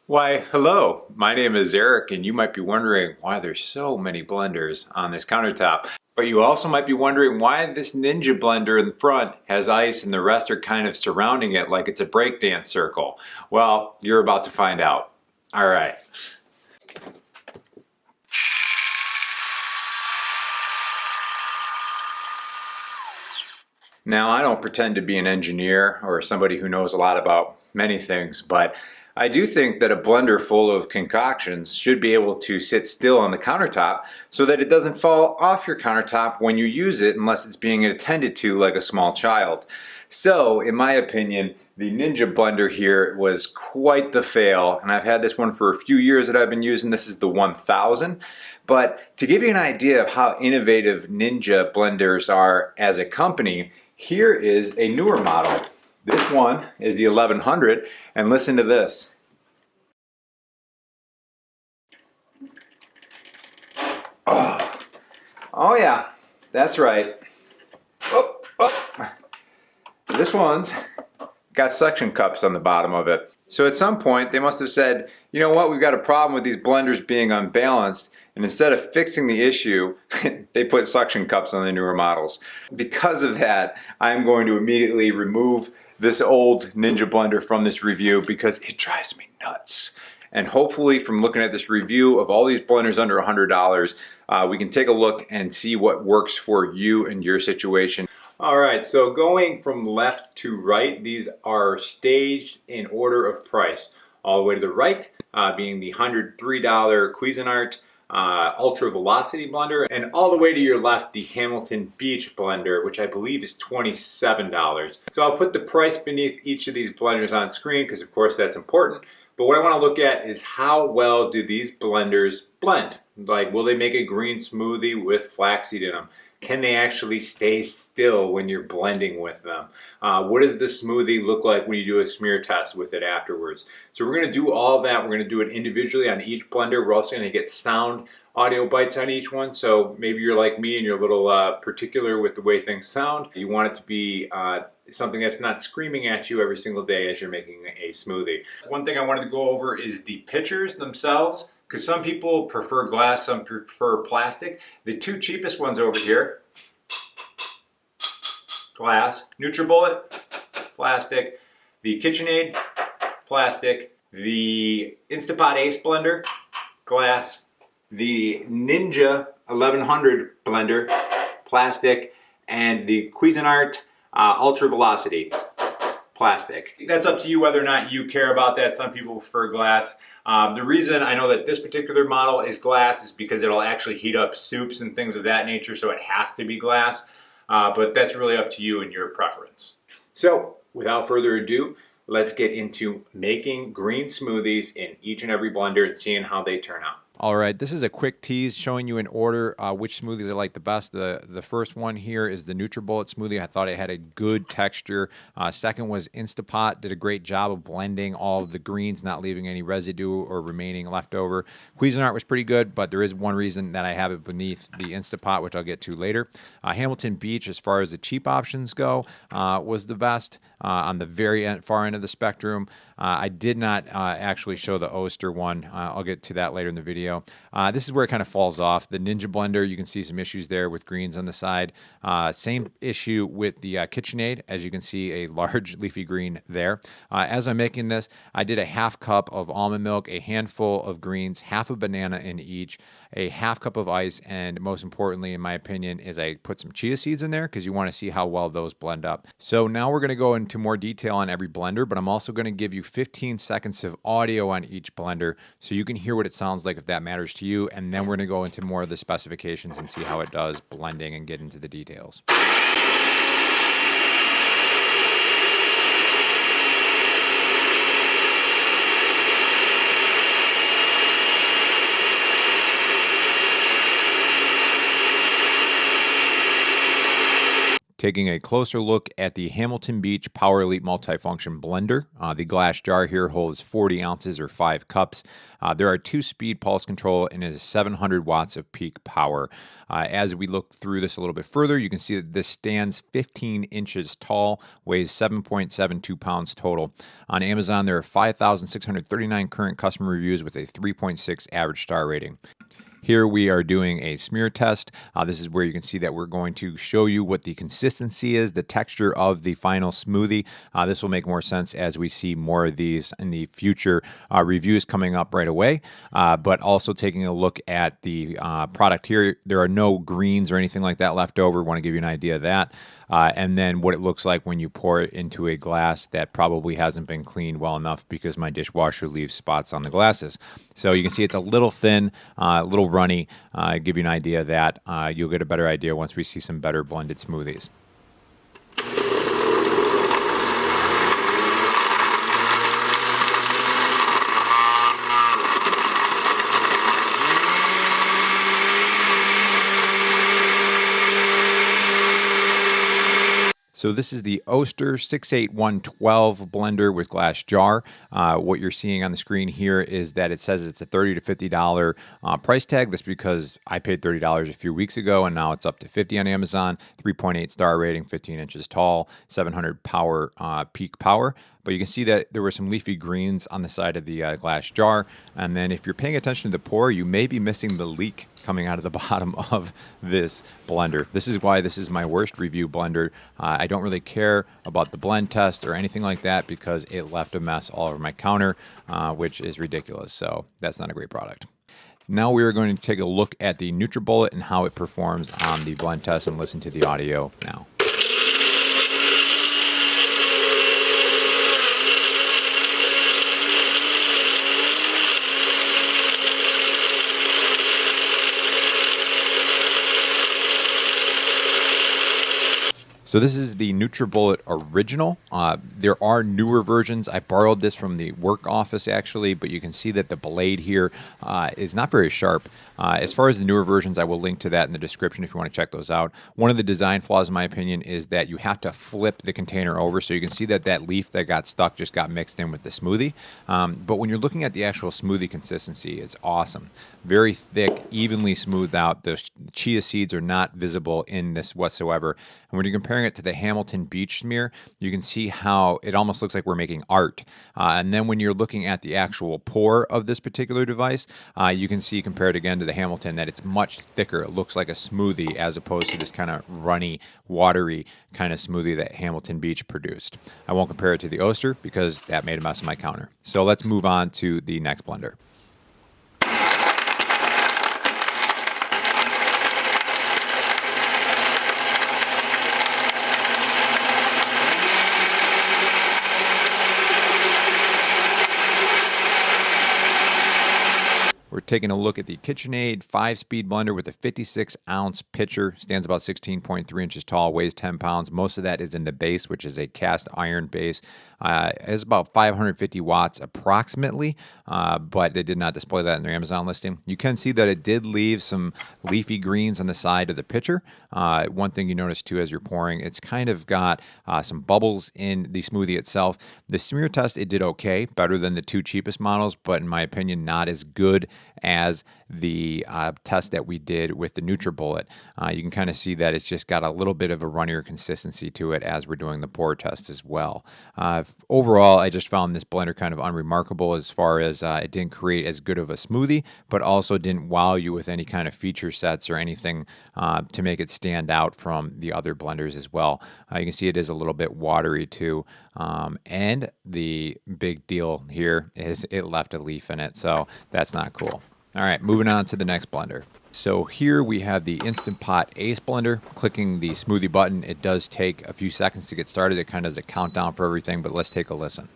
Why, hello, my name is Eric, and you might be wondering why there's so many blenders on this countertop. But you also might be wondering why this Ninja blender in the front has ice and the rest are kind of surrounding it like it's a breakdance circle. Well, you're about to find out. All right. Now, I don't pretend to be an engineer or somebody who knows a lot about many things, but I do think that a blender full of concoctions should be able to sit still on the countertop so that it doesn't fall off your countertop when you use it unless it's being attended to like a small child. So, in my opinion, the Ninja blender here was quite the fail, and I've had this one for a few years that I've been using. This is the 1000. But to give you an idea of how innovative Ninja blenders are as a company, here is a newer model. This one is the 1100, and listen to this. Oh yeah, that's right. This one's got suction cups on the bottom of it. So at some point they must have said, you know what, we've got a problem with these blenders being unbalanced, and instead of fixing the issue, they put suction cups on the newer models. Because of that, I'm going to immediately remove this old Ninja blender from this review because it drives me nuts. And hopefully from looking at this review of all these blenders under $100, we can take a look and see what works for you and your situation. All right, so going from left to right, these are staged in order of price. All the way to the right being the $103 Cuisinart Ultra Velocity blender, and all the way to your left the Hamilton Beach blender, which I believe is $27. So I'll put the price beneath each of these blenders on screen because of course that's important. But what I want to look at is how well do these blenders blend? Like, will they make a green smoothie with flaxseed in them? Can they actually stay still when you're blending with them? What does the smoothie look like when you do a smear test with it afterwards? So we're going to do all of that. We're going to do it individually on each blender. We're also going to get sound audio bites on each one. So maybe you're like me and you're a little particular with the way things sound. You want it to be something that's not screaming at you every single day as you're making a smoothie. One thing I wanted to go over is the pitchers themselves, because some people prefer glass, some prefer plastic. The two cheapest ones over here, glass. Nutribullet, plastic. The KitchenAid, plastic. The InstantPot Ace blender, glass. The Ninja 1100 blender, plastic. And the Cuisinart Ultra Velocity, plastic. That's up to you whether or not you care about that. Some people prefer glass. The reason I know that this particular model is glass is because it'll actually heat up soups and things of that nature, so it has to be glass. But that's really up to you and your preference. So, without further ado, let's get into making green smoothies in each and every blender and seeing how they turn out. All right, this is a quick tease showing you in order which smoothies I like the best. The first one here is the Nutribullet smoothie. I thought it had a good texture. Second was InstantPot. Did a great job of blending all of the greens, not leaving any residue or remaining leftover. Cuisinart was pretty good, but there is one reason that I have it beneath the InstantPot, which I'll get to later. Hamilton Beach, as far as the cheap options go, was the best on the very far end of the spectrum. I did not actually show the Oster one. I'll get to that later in the video. This is where it kind of falls off. The Ninja blender, you can see some issues there with greens on the side. Same issue with the KitchenAid. As you can see, a large leafy green there. As I'm making this, I did a half cup of almond milk, a handful of greens, half a banana in each, a half cup of ice, and most importantly, in my opinion, is I put some chia seeds in there because you want to see how well those blend up. So now we're going to go into more detail on every blender, but I'm also going to give you 15 seconds of audio on each blender so you can hear what it sounds like if that matters to you, and then we're going to go into more of the specifications and see how it does blending and get into the details. Taking a closer look at the Hamilton Beach Power Elite Multifunction Blender. The glass jar here holds 40 ounces or 5 cups. There are 2-speed pulse control and it is 700 watts of peak power. As we look through this a little bit further, you can see that this stands 15 inches tall, weighs 7.72 pounds total. On Amazon, there are 5,639 current customer reviews with a 3.6 average star rating. Here we are doing a smear test. This is where you can see that we're going to show you what the consistency is, the texture of the final smoothie. This will make more sense as we see more of these in the future reviews coming up right away. But also taking a look at the product here, there are no greens or anything like that left over. Want to give you an idea of that. And then what it looks like when you pour it into a glass that probably hasn't been cleaned well enough because my dishwasher leaves spots on the glasses. So you can see it's a little thin, a little runny. Give you an idea of that. You'll get a better idea once we see some better blended smoothies. So this is the Oster 68112 blender with glass jar. What you're seeing on the screen here is that it says it's a $30 to $50 price tag. That's because I paid $30 a few weeks ago, and now it's up to $50 on Amazon. 3.8 star rating, 15 inches tall, 700 power peak power. But you can see that there were some leafy greens on the side of the glass jar. And then if you're paying attention to the pour, you may be missing the leak coming out of the bottom of this blender. This is why this is my worst review blender. I don't really care about the blend test or anything like that because it left a mess all over my counter, which is ridiculous. So that's not a great product. Now we are going to take a look at the Nutribullet and how it performs on the blend test and listen to the audio now. So this is the Nutribullet Original. There are newer versions. I borrowed this from the work office actually, but you can see that the blade here is not very sharp. As far as the newer versions, I will link to that in the description if you want to check those out. One of the design flaws, in my opinion, is that you have to flip the container over. So you can see that that leaf that got stuck just got mixed in with the smoothie. But when you're looking at the actual smoothie consistency, it's awesome. Very thick, evenly smoothed out. The chia seeds are not visible in this whatsoever. And when you're comparing it to the Hamilton Beach smear, you can see how it almost looks like we're making art. And then when you're looking at the actual pour of this particular device, you can see compared again to the Hamilton that it's much thicker. It looks like a smoothie as opposed to this kind of runny, watery kind of smoothie that Hamilton Beach produced. I won't compare it to the Oster because that made a mess of my counter. So let's move on to the next blender. We're taking a look at the KitchenAid 5-speed blender with a 56-ounce pitcher. Stands about 16.3 inches tall, weighs 10 pounds. Most of that is in the base, which is a cast iron base. It's about 550 watts approximately, but they did not display that in their Amazon listing. You can see that it did leave some leafy greens on the side of the pitcher. One thing you notice too as you're pouring, it's kind of got some bubbles in the smoothie itself. The smear test, it did okay, better than the 2 cheapest models, but in my opinion, not as good as the test that we did with the Nutribullet. You can kind of see that it's just got a little bit of a runnier consistency to it as we're doing the pour test as well. Overall, I just found this blender kind of unremarkable as far as it didn't create as good of a smoothie, but also didn't wow you with any kind of feature sets or anything to make it stand out from the other blenders as well. You can see it is a little bit watery too. And the big deal here is it left a leaf in it, so that's not cool. All right, moving on to the next blender. So here we have the InstantPot Ace blender. Clicking the smoothie button, it does take a few seconds to get started. It kind of does a countdown for everything, but let's take a listen.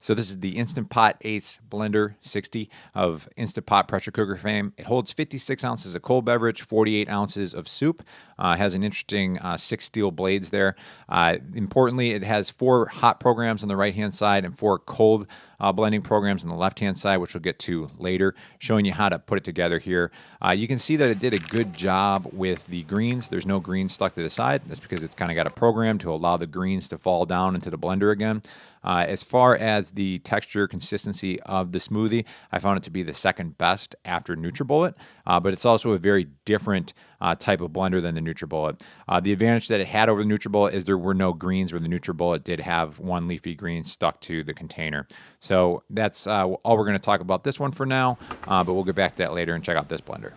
So So this is the InstantPot Ace Blender 60 of InstantPot pressure cooker fame. It holds 56 ounces of cold beverage, 48 ounces of soup. Has an interesting 6 steel blades there. Importantly, it has 4 hot programs on the right-hand side and 4 cold blending programs on the left-hand side, which we'll get to later, showing you how to put it together here. You can see that it did a good job with the greens. There's no greens stuck to the side. That's because it's kind of got a program to allow the greens to fall down into the blender again. As far as the texture consistency of the smoothie, I found it to be the second best after Nutribullet, but it's also a very different type of blender than the Nutribullet. The advantage that it had over the Nutribullet is there were no greens, where the Nutribullet did have one leafy green stuck to the container. So that's all we're going to talk about this one for now, but we'll get back to that later and check out this blender.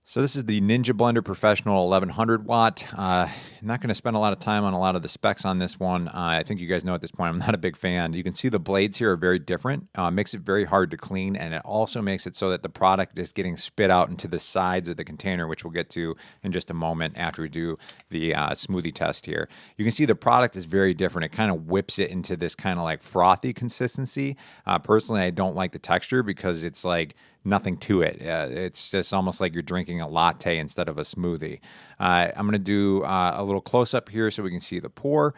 So this is the Ninja Blender Professional 1100 watt. I'm not going to spend a lot of time on a lot of the specs on this one. I think you guys know at this point I'm not a big fan. You can see the blades here are very different. Makes it very hard to clean, and it also makes it so that the product is getting spit out into the sides of the container, which we'll get to in just a moment after we do the smoothie test here. You can see the product is very different. It kind of whips it into this kind of like frothy consistency. Personally, I don't like the texture because it's like nothing to it. It's just almost like you're drinking a latte instead of a smoothie. I'm going to do a little close-up here so we can see the pour.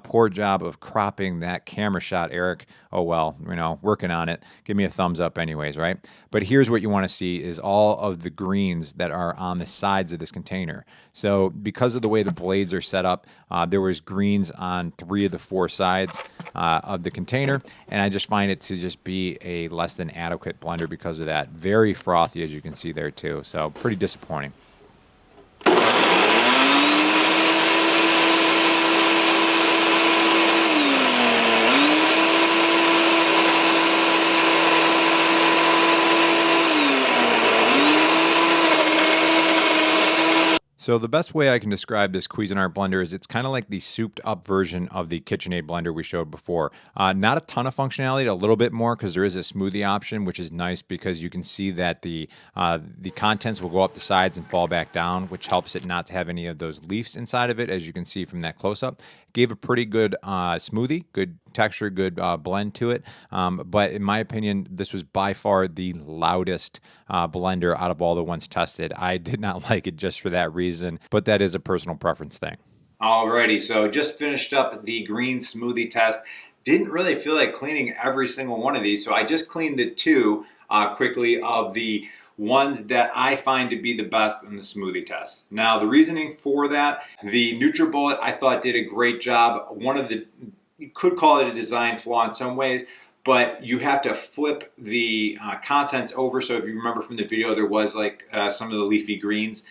Poor job of cropping that camera shot, Eric. Oh, well, you know, working on it. Give me a thumbs up anyways, right? But here's what you want to see is all of the greens that are on the sides of this container. So because of the way the blades are set up, there was greens on 3 of the 4 sides of the container, and I just find it to just be a less than adequate blender because of that. Very frothy, as you can see there too, so pretty disappointing. So the best way I can describe this Cuisinart blender is it's kind of like the souped up version of the KitchenAid blender we showed before. Not a ton of functionality, a little bit more because there is a smoothie option, which is nice because you can see that the contents will go up the sides and fall back down, which helps it not to have any of those leaves inside of it, as you can see from that close-up. Gave a pretty good smoothie, good texture, good blend to it. But in my opinion, this was by far the loudest blender out of all the ones tested. I did not like it just for that reason, but that is a personal preference thing. Alrighty, so just finished up the green smoothie test. Didn't really feel like cleaning every single one of these, so I just cleaned the 2 quickly of the ones that I find to be the best in the smoothie test. Now, the reasoning for that, the Nutribullet I thought did a great job. You could call it a design flaw in some ways, but you have to flip the contents over. So if you remember from the video, there was like some of the leafy greens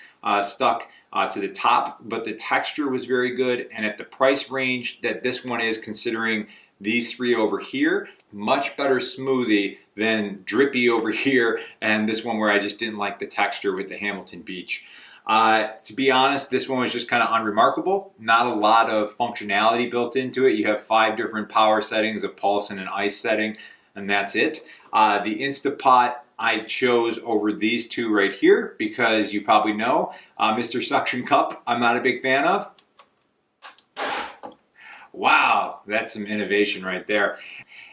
stuck to the top, but the texture was very good. And at the price range that this one is, considering these 3 over here, much better smoothie than drippy over here, and this one where I just didn't like the texture with the Hamilton Beach. To be honest, this one was just kind of unremarkable. Not a lot of functionality built into it. You have 5 different power settings, a pulse and an ice setting, and that's it. The InstantPot I chose over these 2 right here because you probably know Mr. Suction Cup I'm not a big fan of. Wow, that's some innovation right there.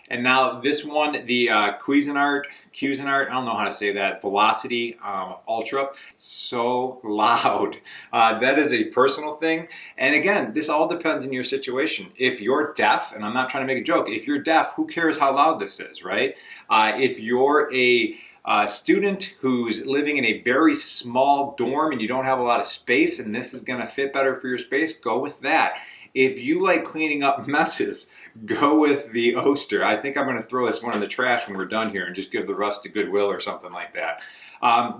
And now this one, the Cuisinart, I don't know how to say that, Velocity Ultra. It's so loud. That is a personal thing. And again, this all depends on your situation. If you're deaf, and I'm not trying to make a joke, if you're deaf, who cares how loud this is, right? If you're a student who's living in a very small dorm and you don't have a lot of space and this is going to fit better for your space, go with that. If you like cleaning up messes, go with the Oster. I think I'm going to throw this one in the trash when we're done here and just give the rest to Goodwill or something like that.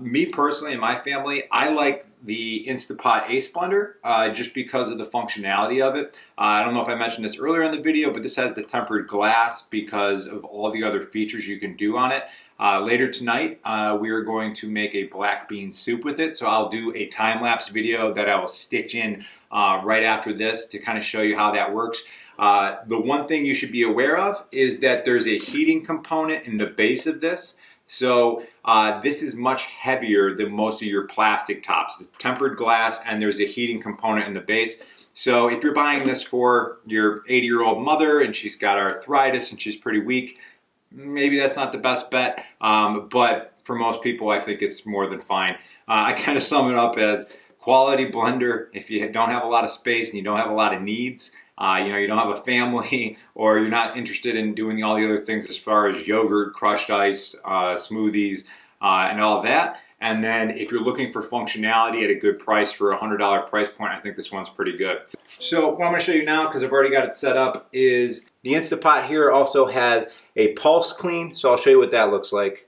Me personally and my family, I like the InstantPot Ace Blender just because of the functionality of it. I don't know if I mentioned this earlier in the video, but this has the tempered glass because of all the other features you can do on it. Later tonight, we are going to make a black bean soup with it, so I'll do a time-lapse video that I will stitch in right after this to kind of show you how that works. The one thing you should be aware of is that there's a heating component in the base of this. So this is much heavier than most of your plastic tops. It's tempered glass and there's a heating component in the base. So if you're buying this for your 80-year-old mother and she's got arthritis and she's pretty weak, maybe that's not the best bet. But for most people, I think it's more than fine. I kind of sum it up as quality blender. If you don't have a lot of space and you don't have a lot of needs, you don't have a family, or you're not interested in doing all the other things as far as yogurt, crushed ice, smoothies, and all of that. And then if you're looking for functionality at a good price for a $100 price point, I think this one's pretty good. So what I'm going to show you now, because I've already got it set up, is the InstantPot here also has a pulse clean. So I'll show you what that looks like.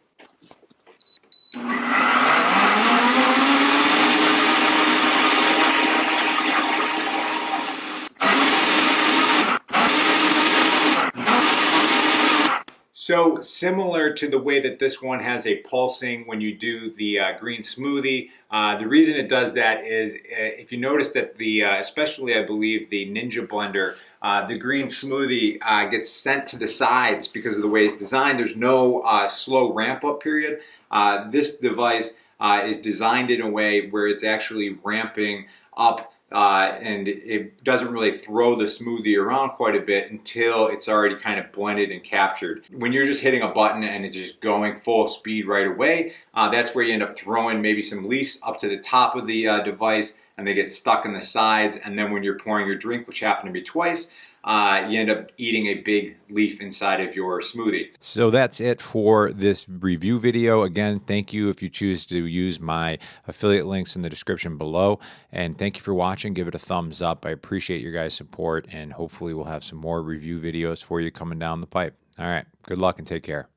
So similar to the way that this one has a pulsing when you do the green smoothie, the reason it does that is if you notice that especially I believe the Ninja blender, the green smoothie gets sent to the sides because of the way it's designed. There's no slow ramp up period. This device is designed in a way where it's actually ramping up and it doesn't really throw the smoothie around quite a bit until it's already kind of blended and captured. When you're just hitting a button and it's just going full speed right away, that's where you end up throwing maybe some leaves up to the top of the device and they get stuck in the sides, and then when you're pouring your drink, which happened to be twice, you end up eating a big leaf inside of your smoothie. So that's it for this review video. Again, thank you if you choose to use my affiliate links in the description below. And thank you for watching. Give it a thumbs up. I appreciate your guys' support, and hopefully we'll have some more review videos for you coming down the pipe. All right, good luck and take care.